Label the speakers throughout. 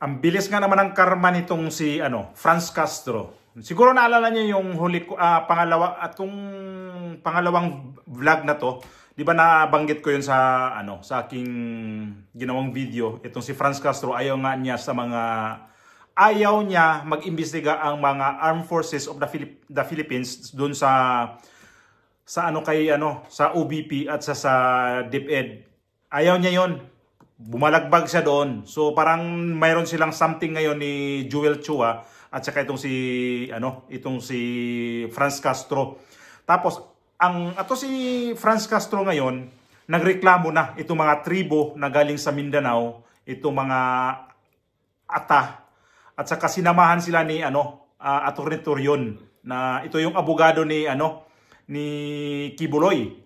Speaker 1: Ang bilis nga naman ng karma nitong si Franz Castro. Siguro naalala niyo yung pangalawang vlog na to. 'Di ba nabanggit ko yun sa sa aking ginawang video. Itong si Franz Castro ayaw niya mag-imbestiga ang mga Armed Forces of the Philippines doon sa OBP at sa DepEd. Ayaw niya 'yon. Bumalagbag siya doon. So parang mayroon silang something ngayon ni Joel Chua at saka itong si Franz Castro. Tapos si Franz Castro ngayon nagreklamo na itong mga tribo na galing sa Mindanao, itong mga Ata, at saka sinamahan sila ni Atty. Torion na ito yung abogado ni Kibuloy.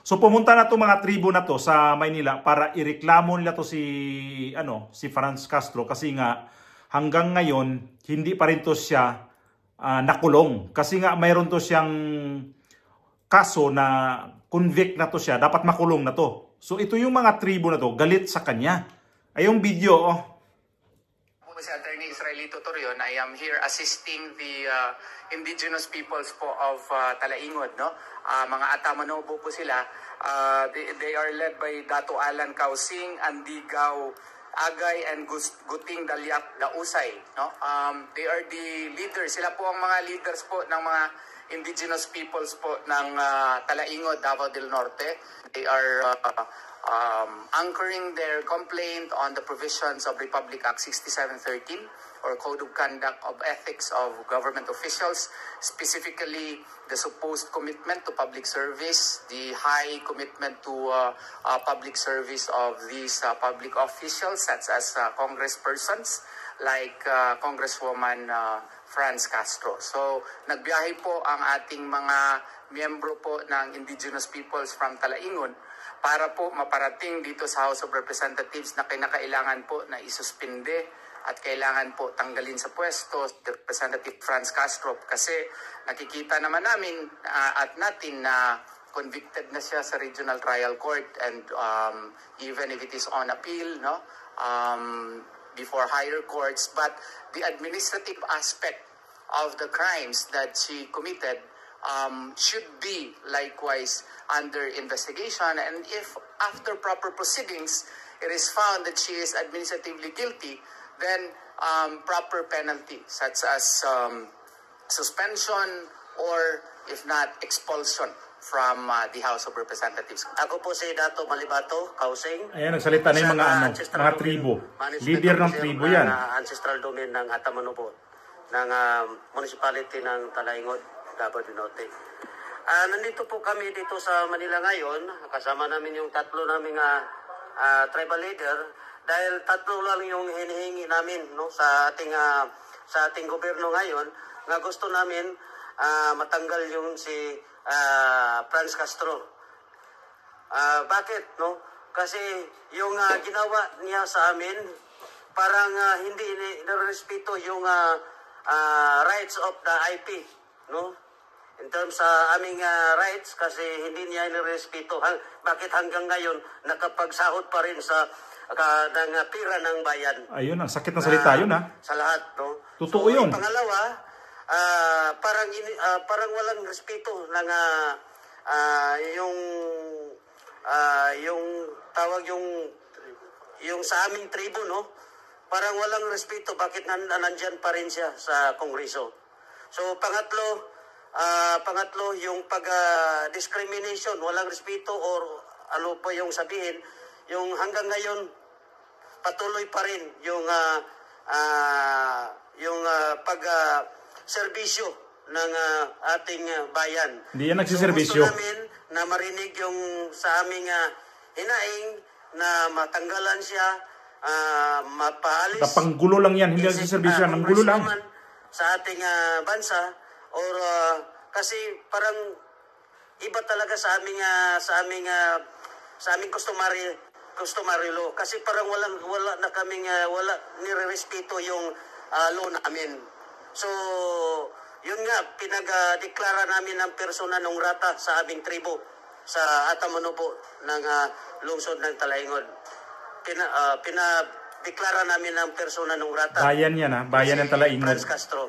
Speaker 1: So pumunta na itong mga tribo na to sa Maynila para ireklamo nila to si Franz Castro kasi nga hanggang ngayon hindi pa rin to siya nakulong. Kasi nga mayroon to siyang kaso na convict na to siya, dapat makulong na to. So ito yung mga tribo na to, galit sa kanya. Ay yung video
Speaker 2: Si Attorney Israelito Torion, I am here assisting the indigenous peoples po of Talaingod, no? Mga Atamanobo po sila. They are led by Dato Alan Kausing, Andigaw Agay, and Guting Dalyak Dausay, no? They are the leaders. Sila po ang mga leaders po ng mga indigenous peoples po ng Talaingod, Davao del Norte. They are anchoring their complaint on the provisions of Republic Act 6713 or Code of Conduct of Ethics of Government Officials, specifically the supposed commitment to public service, the high commitment to public service of these public officials such as congresspersons like Congresswoman Franz Castro. So nagbiyahe po ang ating mga miyembro po ng indigenous peoples from Talaingon para po maparating dito sa House of Representatives na kinakailangan po na isuspinde at kailangan po tanggalin sa pwesto Representative Franz Castro kasi nakikita naman namin at natin na convicted na siya sa Regional Trial Court and even if it is on appeal, no, before higher courts, but the administrative aspect of the crimes that she committed should be likewise under investigation, and if after proper proceedings it is found that she is administratively guilty, then proper penalty such as suspension or if not expulsion from the House of Representatives.
Speaker 3: Ako po si Dato Malibato Kausing.
Speaker 1: Ayan, nagsalita na yung mga tribo. Leader ng tribo yan.
Speaker 3: Ancestral domain ng Atamanobo ng municipality ng Talaingod, Davao del Norte. Nandito po kami dito sa Manila ngayon, kasama namin yung tatlo naming tribal leader dahil tatlo lang yung hinihingi namin, no, sa ating gobyerno ngayon na gusto namin matanggal yung si Franz Castro. Bakit, no? Kasi yung ginawa niya sa amin parang hindi nirespeto yung rights of the IP, no? In terms sa aming rights, kasi hindi niya nirespeto. Bakit hanggang ngayon nakapagsahod pa rin sa ng pira ng bayan?
Speaker 1: Ayun, ang sakit na salita yun, ha?
Speaker 3: Sa lahat, no?
Speaker 1: Totoo yun.
Speaker 3: Pangalawa, parang walang respeto ng yung tawag yung sa aming tribo, no? Parang walang respeto. Bakit nandyan pa rin siya sa Kongreso? So pangatlo yung discrimination, walang respeto, or ano pa yung sabihin, yung hanggang ngayon patuloy pa rin yung serbisyo ng ating bayan.
Speaker 1: Hindi yan nagsiservisyo.
Speaker 3: So gusto namin na marinig yung sa aming hinaing na matanggalan siya, mapaalis.
Speaker 1: Napanggulo lang yan, hindi nagsiservisyo, ang gulo lang
Speaker 3: sa ating bansa, or kasi parang iba talaga sa aming customary law, kasi parang wala na kaming wala nirerespeto yung law namin. So yun nga, pinag-deklara namin ng persona non grata sa aming tribo sa Atamanobo ng lungsod ng Talaingod. deklara namin ng persona non grata.
Speaker 1: Bayan yan ha, bayan ng Talaingod.
Speaker 3: Franz Castro.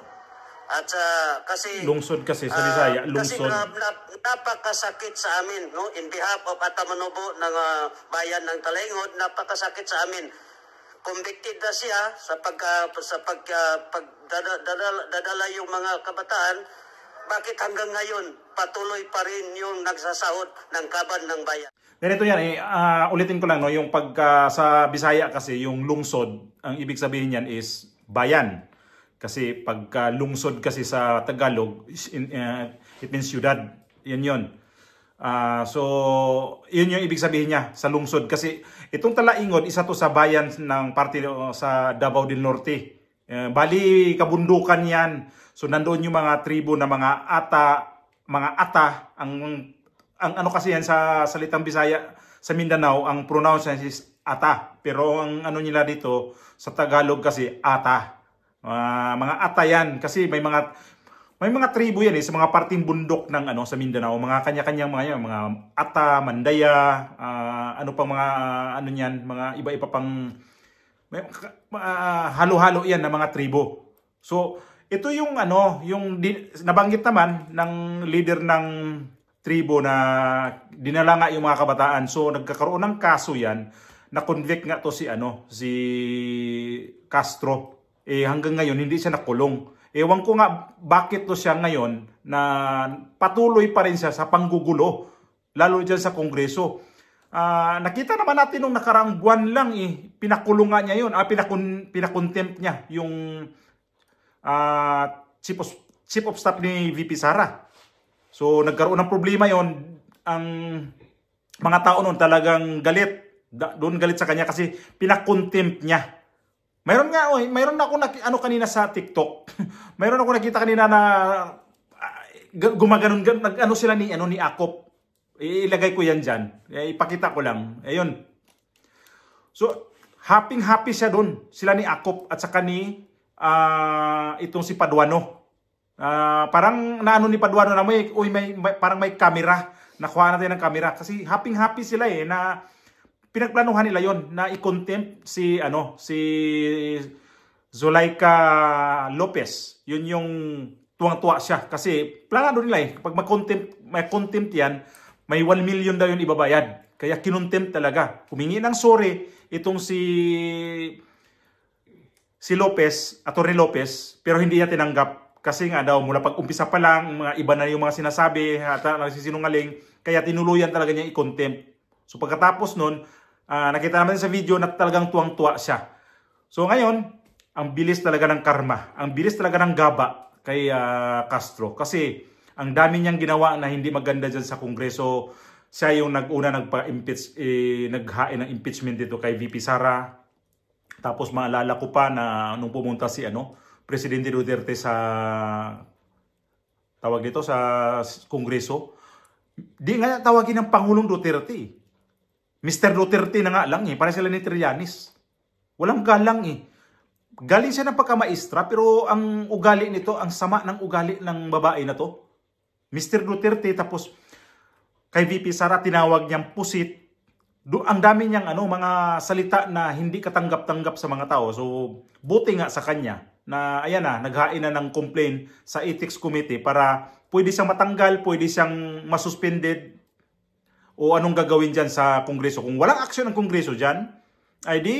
Speaker 3: At kasi
Speaker 1: Lungsod kasi sa Bisaya,
Speaker 3: kasi
Speaker 1: lungsod.
Speaker 3: napakasakit sa amin, no? In behalf of Atamanobo ng bayan ng Talaingod, napakasakit sa amin. Convicted na siya sa pagdadala yung mga kabataan. Bakit hanggang ngayon patuloy pa rin yung nagsasahod ng kaban ng bayan?
Speaker 1: Ganito yan ulitin ko lang no, yung pagka sa Bisaya kasi yung lungsod, ang ibig sabihin niyan is bayan. Kasi pagka lungsod kasi sa Tagalog, it means syudad. Yan yun. So, yun yung ibig sabihin niya sa lungsod. Kasi itong Talaingod, isa to sa bayan ng parte sa Davao del Norte. Bali, kabundukan yan. So, nandoon yung mga tribo na mga ata. Ang ano kasi yan sa salitang Bisaya, sa Mindanao, ang pronunciation is ata. Pero ang ano nila dito, sa Tagalog kasi ata. Mga ata yan. Kasi may mga tribo yan sa mga parting bundok ng sa Mindanao, mga kanya-kanyang mga ata, mandaya, ano pang mga ano niyan, mga iba-iba pang halo-halo yan na mga tribo. So, ito yung nabanggit naman ng leader ng tribo na dinala nga yung mga kabataan. So, nagkakaroon ng kaso yan, na-convict nga to si Castro. Hanggang ngayon hindi siya nakulong. Ewan ko nga bakit to siya ngayon na patuloy pa rin siya sa panggugulo, lalo dyan sa Kongreso. Nakita naman natin nung nakaraang buwan lang pinakulong nga niya yun, pinakontempt niya yung chief of staff ni VP Sara. So nagkaroon ng problema yon, ang mga tao noon talagang galit, doon galit sa kanya kasi pinakontempt niya. Mayroon ako kanina sa TikTok. Mayroon ako nakita kanina na gumaganon sila ni Akop. Ilagay ko yan diyan. Ipakita ko lang. Ayun. So, happy siya doon. Sila ni Akop at saka ni itong si Paduano. Parang naano ni Paduano na parang may camera. Nakuha natin ng camera kasi happy sila na pinagplanuhan nila yon na i-contempt si Zulaika Lopez. Yun yung tuwang-tuwa siya kasi planado nila kapag may contempt yan, may 1 million daw yun ibabayad. Kaya kinontempt talaga. Humingi ng sorry itong si Lopez, Atty. Lopez, pero hindi niya tinanggap kasi nga daw mula pag-umpisa pa lang, mga iba na yung mga sinasabi at nagsisinungaling, kaya tinuluyan talaga niya i-contempt. So pagkatapos nun, nakita naman sa video na talagang tuwang-tuwa siya. So ngayon, ang bilis talaga ng karma. Ang bilis talaga ng gaba kay Castro. Kasi ang dami niyang ginawa na hindi maganda dyan sa Kongreso. Siya yung naghain ng impeachment dito kay VP Sara. Tapos maalala ko pa na nung pumunta si Presidente Duterte sa Kongreso, di nga tawagin ng Pangulong Duterte. Mr. Duterte na nga lang para sila ni Trillanes. Walang galang Galing siya ng pagkamaestra pero ang ugali nito, ang sama ng ugali ng babae na to. Mr. Duterte tapos kay VP Sara tinawag niyang pusit. Ang dami niyang mga salita na hindi katanggap-tanggap sa mga tao. So buti nga sa kanya na naghain na ng complaint sa Ethics Committee para pwede siyang matanggal, pwede siyang masuspended o anong gagawin dyan sa Kongreso. Kung walang aksyon ng Kongreso dyan, ay di,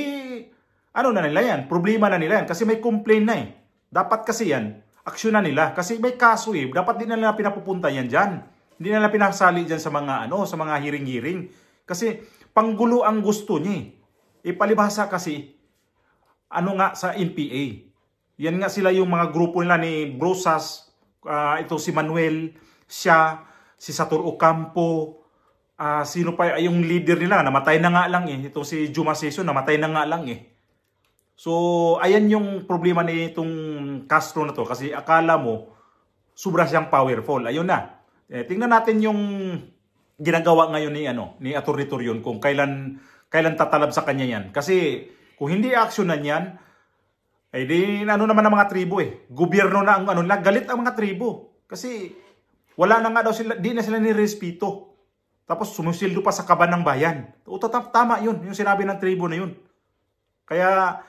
Speaker 1: na nila yan? Problema na nila yan. Kasi may complaint na Dapat kasi yan, aksyon na nila. Kasi may kaso Dapat din nila pinapupunta yan dyan. Hindi nila pinasali dyan sa mga, sa mga hearing-hearing. Kasi panggulo ang gusto niya Ipalibhasa kasi, sa NPA. Yan nga sila yung mga grupo nila ni Brosas, ito si Manuel, siya, si Sator Ocampo, sino pa yung leader nila, namatay na nga lang Ito si Juma Seson, namatay na nga lang So, ayan yung problema ni itong Castro na to. Kasi akala mo, sobra siyang powerful. Ayun na. Tingnan natin yung ginagawa ngayon ni Atty. Torion kung kailan tatalab sa kanya yan. Kasi kung hindi aksyonan yan, ay di naman ang mga tribo Gobyerno na ang galit ang mga tribo. Kasi wala na nga daw sila, di na sila nirespeto. Tapos sumusildo pa sa kaban ng bayan. Tama yun, yung sinabi ng tribo na yun. Kaya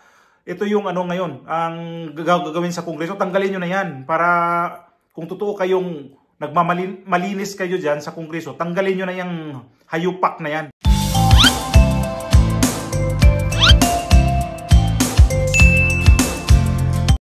Speaker 1: ito yung ano ngayon, ang gagawin sa Kongreso, tanggalin nyo na yan para kung totoo kayong nagmamalinis kayo dyan sa Kongreso, tanggalin nyo na yung hayupak na yan.